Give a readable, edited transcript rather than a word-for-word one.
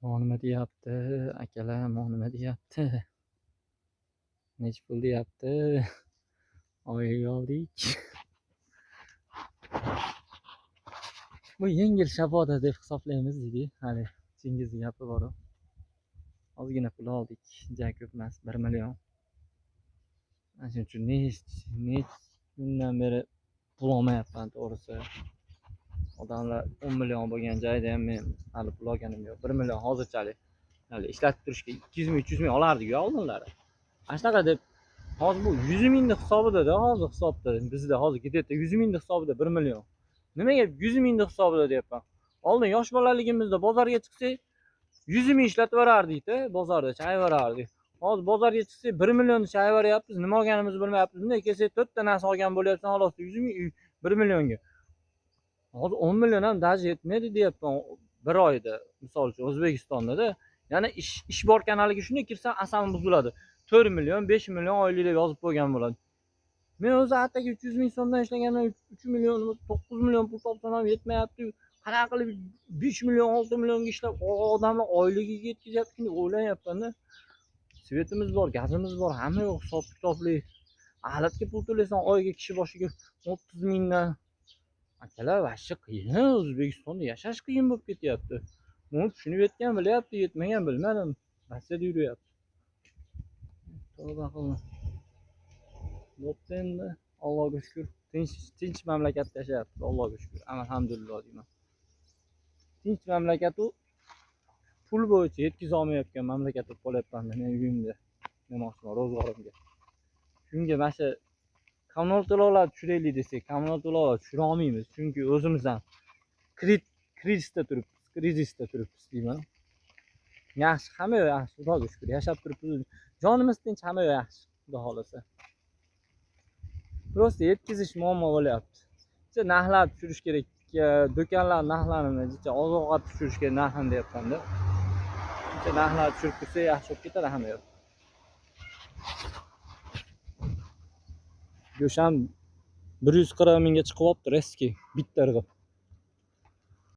Nima deyapti? Akalar nima deyapti? Necha pul deyapti? Oyiga oldik. Bu yengil shafoda deb hisoblaymiz deydi. Hali Chingiz gapi bor. Ozgina pul oldik. Ja ko'p emas, 1 million. Ana shuning uchun necha kundan beri pul olmayapman to'g'risi. Odamlar 10 million bo'lgan joyda ham men hali pul olganim yo'q. 1 million hozirchalik. Hali ishlatib turishga 200 ming, 300 ming olardik-ku oldinlari. Ana shunaqa deb hozir bu 100 mingni hisobida-da hozir hisobda. Bizda hozir ketayotgan 100 mingni hisobida 1 million. Nimaga 100 mingni hisobida deyapman? Oldin yosh bolaligimizda bozorga chiqsak 100 ming ishlatvorardik-da, bozorda chayvorardik. Hozir bozorga chiqsak 1 millionni chayvoryapmiz, nima olganimizni bilmayapmiz. Bunday kelsak 4 ta narsa olgan bo'lyapsan, xolos 100 ming 1 millionga. Hozir 10 million ham даже yetmaydi deyapman bir oyda. Misol uchun O'zbekistonda-da. Yana ish bor kanaliga shunday kirsam asabim buziladi. 4 million, 5 million oylik deb yozib qo'ygan bo'ladi. Men o'zi ataga 300 ming so'mdan ishlagandan 3 million, 9 million pul topsam ham yetmayapti. Qanaqa qilib 5 million, 6 millionga ishlab odamlar oyligiga yetkazyapti deb o'ylayapman-da. Svetimiz bor, gazimiz bor, hamma yo'q hisob kitobli. Ahlatga pul to'laysan oyiga kishi boshiga 30 mingdan. Akalar vashcha qiyin, O'zbekistonda yashash qiyin bo'lib ketyapti. Uni tushunib yetgan bilyapti, yetmagan bilmadim. Rossiyada yuryapti. Tavba qildim. Bo'pti endi, Allohga shukr. Tinch mamlakatda yashayapmiz, Allohga shukr. Alhamdulillah deyman. Tinch mamlakat u pul bo'yicha yetkiza olmayotgan mamlakat bo'lib qolyapman men uyimda. Demoqchiman ro'zg'orimga. Shunga mana shu kommunal to'lovlar tushiraylik desak, kommunal to'lovlar tushira olmaymiz. Chunki o'zimiz ham krizisda turibmiz deyman. Yaxshi, hamma yaxshi, Xudoga shukr. Yashab turibmiz. Jonimiz tinch, hamma yaxshi, xudo xolasa. Prosta yetkizish muammo bo'lyapti. Bitta narxlar tushirish kerak. Do'konlar narxlarini bitta oziq-ovqat tushirish kerak narxini deyapman-da. Bitta narxlar tushirib tursa yaxshi bo'lib ketadi hamma yoq. Go'sham 140 mingga chiqyapti reski bitta irg'ib.